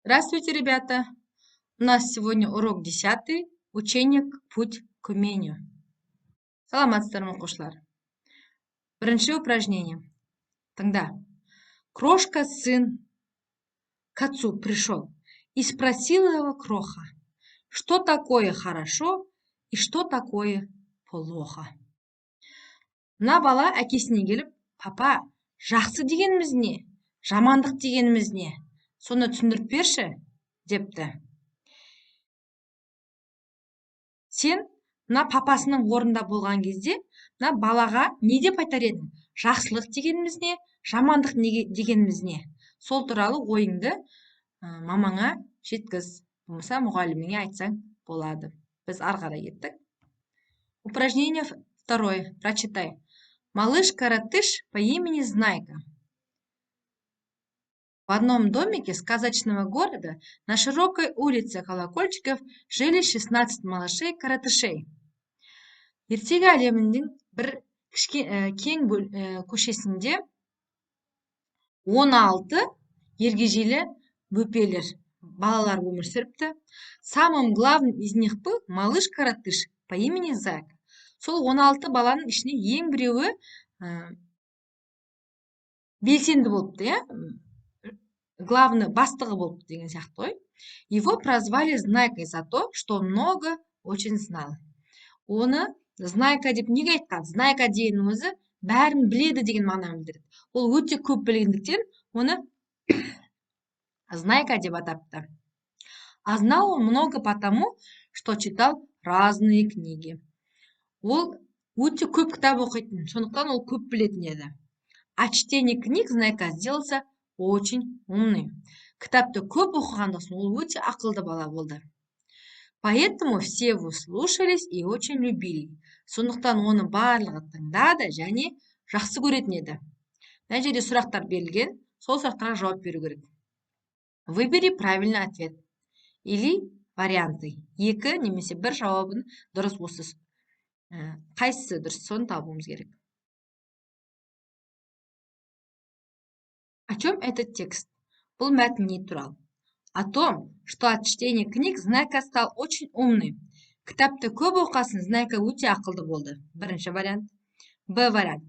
Здравствуйте, ребята! У нас сегодня урок 10, учение «Путь к умению». Саламатсыздар оқушылар. Бірінші упражнение. Тыңда. Крошка сын к отцу пришел и спросил его кроха, что такое хорошо и что такое плохо. Мына бала әкесіне келіп, папа, жақсы дегеніміз не, жамандық дегеніміз не, соны түсіндіріп берші, депті. Сен мына папасының орнында болған кезде, мына балаға не деп айтар едің? Жақсылық дегеніміз не, жамандық дегеніміз не? Сол туралы ойыңды мамаңа жеткіз. Болмаса мұғаліміңе айтсаң болады. Біз ары қарай кеттік. Упражнение второе. Прочитай. Малыш-коротыш по имени Знайка. В одном домике сказочного города на широкой улице колокольчиков жили 16 малышей-коротышей. Ертегі әлемінің бір кең көшесінде 16 ергежейлі бөпелер, балалар өмір сүріпті. Самым главным из них был малыш-коротыш по имени Зайка. Сол 16 баланың ішіне ең біреуі белсенді болыпты, главный бастығы болып деген сияқты ғой. Его прозвали Знайкой за то, что он много очень знал. Оны Знайка деп неге айтқан? Знайка деген өзі бәрін біледі деген мағынаны білдіреді. Ол өте көп білгендіктен оны Знайка деп атапты. А знал он много потому, что читал разные книги. Ол өте көп кітап оқитын, сондықтан ол көп білетін еді. А чтение книг Знайка сделался очень умный. Кітапты көп оқығандықтан соң ол өте ақылды бала болды. Поэтому все его слушались и очень любили. Сондықтан оны барлығы тыңдады және жақсы көретін еді. Мына жерде сұрақтар берілген, сол сұрақтарға жауап беру керек. Выбери правильный ответ. Или варианты. Екі немесе бір жауабын дұрыс осы. Қайсысы дұрыс, соны табуымыз керек. О чем этот текст? Бұл мәтін не туралы? О том, что от чтения книг Знайка стал очень умный. Кітапты көп оқасын, Знайка өте ақылды болды. Бірінші вариант. Б вариант.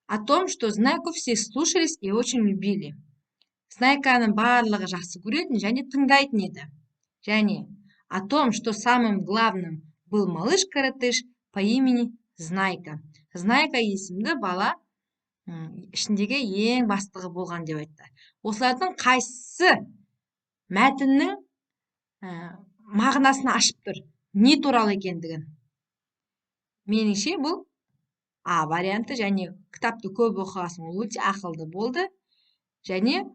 О том, что Знайку все слушались и очень любили. Знайканы барлығы жақсы көретін және тыңдайтын еді. Және о том, что самым главным был малыш-коротыш по имени Знайка. Знайка есімді бала ішіндегі ең бастығы болған деп айтты. Осылардың қайсысы мәтіннің мағынасын ашып тұр? Не туралы екендігін? Меніңше бұл А варианты, және кітапты көп оқығасын, ол өте ақылды болды. Және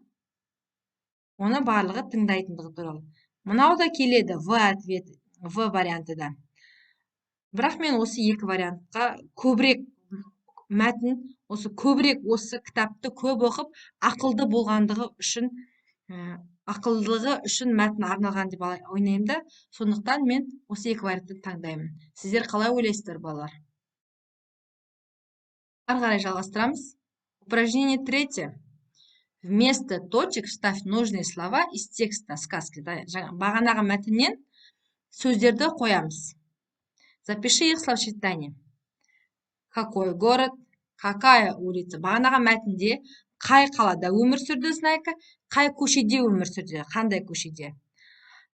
оны барлығы тыңдайтындығы туралы. Мынау да келеді В варианты да. Бірақ мен осы екі вариантқа көбірек мәтін, осы көбірек осы кітапты көп оқып, ақылды болғандығы үшін, ақылдылығы үшін мәтін арналған деп ойлаймын да, сондықтан мен осы екі вариантты таңдаймын. Сіздер қалай ойлайсыздар, балалар? Ары қарай жалғастырамыз. Упражнение 3. Вместо точек вставь нужные слова из текста сказки. Бағанағы мәтіннен сөздерді қоямыз. Запиши их словосочетание. Какой город, какая улица? Бағанағы мәтінде қай қалада өмір сүрді Знайка, қай көшеде өмір сүрді, қандай көшеде?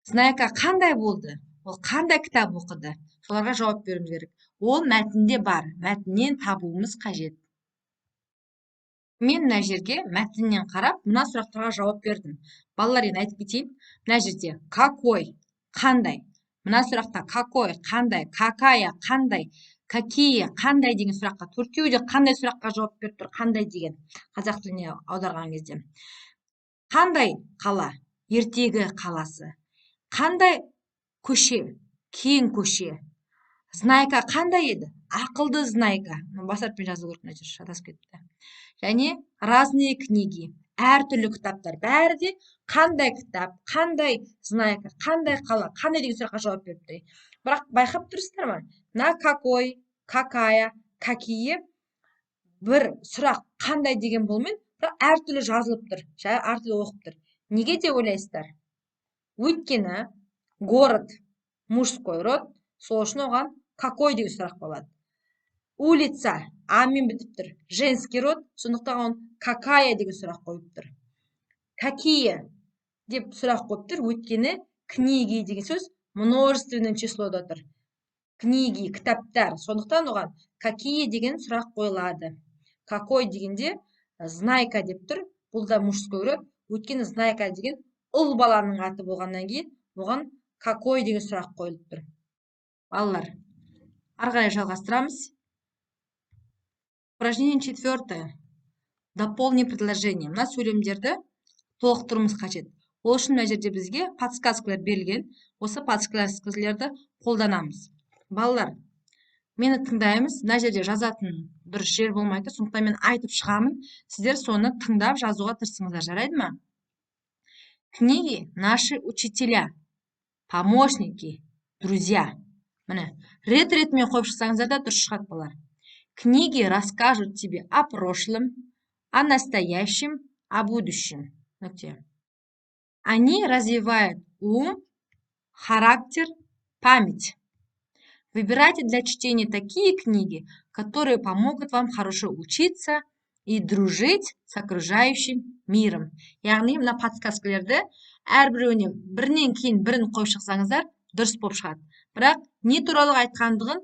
Знайка қандай болды? Ол қандай кітап оқыды? Соларға жауап беруіміз керек. Ол мәтінде бар, мәтіннен табуымыз қажет. Мен мына жерге мәтіннен қарап, мына сұрақтарға жауап бердім. Балалар, енді айтып кетейін. Мына жерде какой, қандай? Мына сұрақта какой, қандай, какая, қандай, какие, қандай деген сұраққа, төртеуі де қандай сұраққа жауап беріп тұр, қандай деген қазақ тіліне аударған кезде. Қандай қала? Ертегі қаласы. Қандай көше? Кең көше. Знайка қандай еді? Ақылды Знайка. Бас әріппен жазу керек, мына жер шатасып кетті. Және разные книги. Әртүрлі кітаптар. Бәрі де қандай кітап, қандай Знайка, қандай қала, қандай деген сұраққа жауап беріпті. Бірақ байқап тұрсыздар ма? На какой, какая, какие бір сұрақ қандай деген болмен, бірақ әртүрлі жазылып тұр, әртүрлі оқып тұр. Неге деп ойлайсыздар? Өйткені город мужской род, сол үшін оған какой деген сұрақ болады. Улица амен бітіп тұр, женский род, сондықтан оған какая деген сұрақ қойып тұр. Какие деп сұрақ қойып тұр, өйткені книги деген сөз множественное числода тұр. Книги, кітаптар, сондықтан оған какие деген сұрақ қойылады. Какой дегенде знайка деп тұр, бұл да мужской род, өйткені знайка деген ұл баланың аты болғаннан кейін оған какой деген сұрақ қойылып тұр. Балалар, ары қарай жалғастырамыз. Упражнение 4. Дополни предложение. Мына сөйлемдерді толықтыруымыз қажет. Ол үшін мына жерде бізге подсказкалар берілген. Осы подсказкаларды қолданамыз. Балалар, мені тыңдаймыз. Мына жерде жазатын дұрыс жер болмайды, сондықтан мен айтып шығамын. Сіздер соны тыңдап жазуға тырысыңыздар, жарайды ма? Книги наши учителя, помощники, друзья. Міне, рет-ретмен қойып шықсаңыздар да дұрыс шығады, балалар. Книги расскажут тебе о прошлом, о настоящем, о будущем. Они развивают ум, характер, память. Выбирайте для чтения такие книги, которые помогут вам хорошо учиться и дружить с окружающим миром. Яғни, мына подсказкаларды әрбіреуіне бірінен кейін бірін қойып шықсаңыздар, дұрыс болып шығады. Бірақ не туралы айтқандығын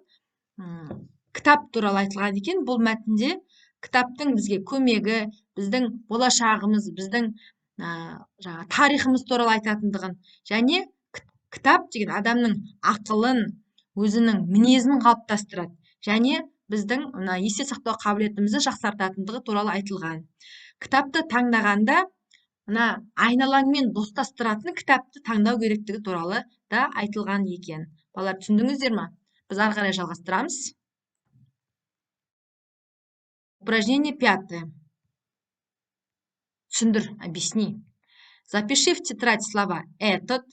кітап туралы айтылған екен. Бұл мәтінде кітаптың бізге көмегі, біздің болашағымыз, біздің тарихымыз туралы айтатындығын, және кітап деген адамның ақылын, өзінің мінезін қалыптастырады, және біздің есте сақтау қабілетімізді жақсартатындығы туралы айтылған. Кітапты таңдағанда айналаңмен достастыратын кітапты таңдау керектігі туралы да айтылған екен. Балалар, түсіндіңіздер ме? Біз ары қарай жалғастырамыз. Упражнение 5. Түсіндір, объясни. Запиши в тетрадь слова этот,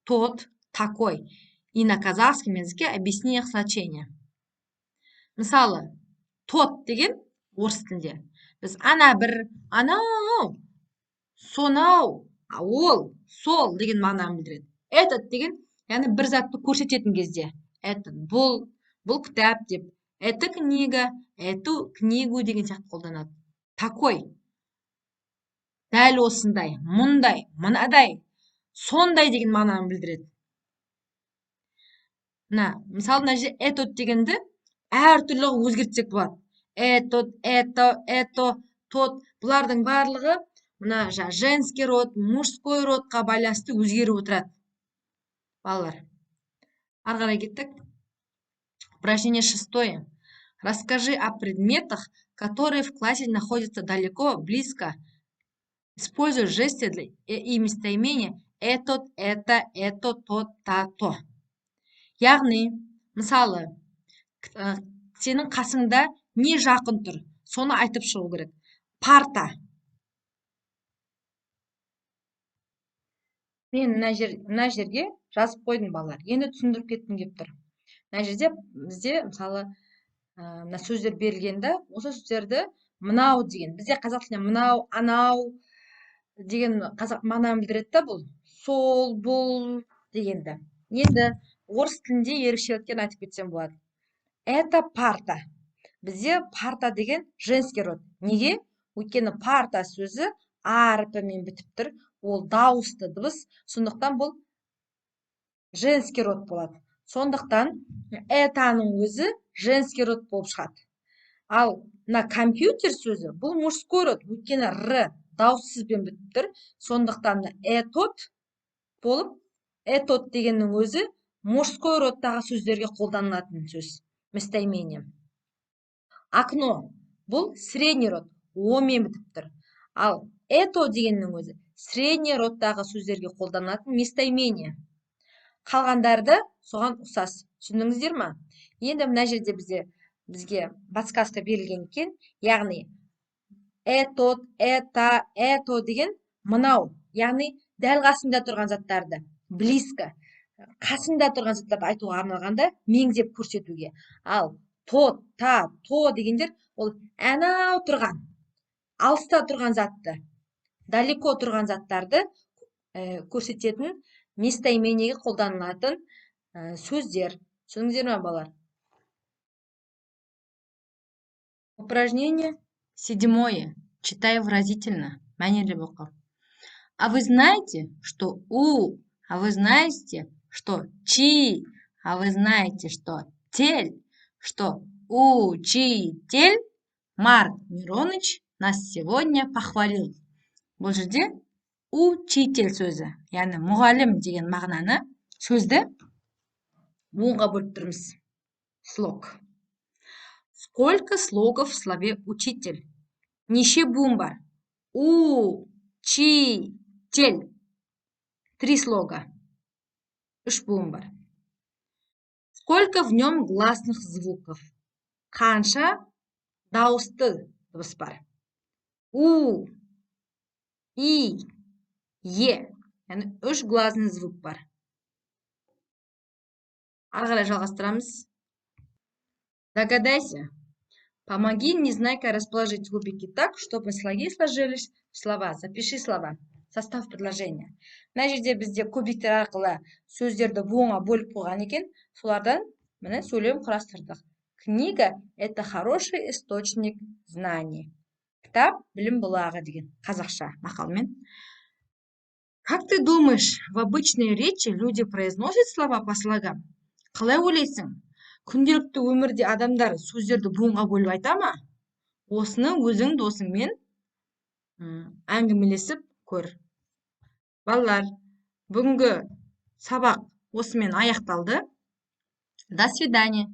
тот, такой. И на казахском языке объясни их значение. Мысалы, тот деген орыс тілінде. Біз ана бір, анау, сонау, ол, сол деген мағынаны білдіреді. Этот деген, яғни бір затты көрсететін кезде. Этот, бұл кітап деп. Это книга, эту книгу деген сияқты қолданады. Такой. Дәл осындай, мұндай, мынадай, сондай деген мағынаны білдіреді. Мысалы, мына жерде этот дегенді әртүрлі өзгертсек болады. Этот, это, тот. Бұлардың барлығы мына женский род, мужской родқа байланысты өзгеріп отырады. Балалар, ары қарай кеттік. Упражнение 6. Расскажи о предметах, которые в классе находятся далеко, близко. Используй жесты и местоимения этот, это, тот, то. Яғни, мысалы, сенің қасыңда не жақын тұр, соны айтып шығу керек. Парта. Мен мына жерге жазып қойдым, балалар. Енді түсіндіріп кеттім деп тұр. Мына жерде бізде, мысалы, мына сөздер берілгенде, осы сөздерді мынау деген, бізде қазақ тілінде мынау, анау деген мағынаны білдіреді, бұл сол, бұл дегенді. Енді орыс тілінде ерекшеліктерін айтып кетсем болады. Это парта. Бізде парта деген женский род. Неге? Өйткені парта сөзі әріпімен бітіп тұр. Ол дауысты дыбыс, сондықтан бұл женский род болады. Сондықтан этаның өзі женский род болып шығады. Ал мына компьютер сөзі бұл мужской род, өйткені р дауыссызбен бітіп тұр. Сондықтан этот болып, этот дегеннің өзі мужской родтағы сөздерге қолданылатын сөз. Местоимение. Окно бұл средний род, о-мен бітіп тұр. Ал это дегеннің өзі средний родтағы сөздерге қолданылатын местоимение. Қалғандарды соған ұқсас. Түсіндіңіздер ме? Енді мына жерде бізге подсказка берілген екен. Яғни это деген мынау, яғни дәл қасында тұрған заттарды, близко, қасында тұрған заттарды айтуға арналғанда меңзеп көрсетуге. Ал то дегендер ол анау тұрған, алыста тұрған затты, далеко тұрған заттарды көрсететін местоимениеге қолданылатын сөздер. Түсіндіңіздер ме, балалар? Упражнение 7. Читай выразительно. Мәнерлеп оқы. А вы знаете, что у? А вы знаете, что чи? А вы знаете, что тель? Что учитель Марк Мироныч нас сегодня похвалил. Бұл жерде учитель сөзі, яғни мұғалім деген мағынаны сөзді буынға бөліп тұрмыз. Слог. Сколько слогов в слове учитель? Неше буын бар? У-чи-тель. 3 слога. 3 буын бар. Сколько в нем гласных звуков? Қанша дауысты дыбыс бар? У, и, е. Яғни 3 гласный звук бар. Ары қарай жалғастырамыз. Догадайся. Помоги Незнайка расположить кубики так, чтобы слоги сложились в слова. Запиши слова. Состав предложения. Мына жерде бізде кубиктер арқылы сөздерді буынға бөліп қойған екен. Солардан міне сөйлем құрастырдық. Книга – это хороший источник знаний. Кітап білім бұлағы деген қазақша мақалмен. Как ты думаешь, в обычной речи люди произносят слова по слогам? Қалай ойлайсың? Күнделікті өмірде адамдар сөздерді буынға бөліп айта ма? Осыны өзің досыңмен әңгімелесіп көр. Балалар, бүгінгі сабақ осымен аяқталды. До свидания.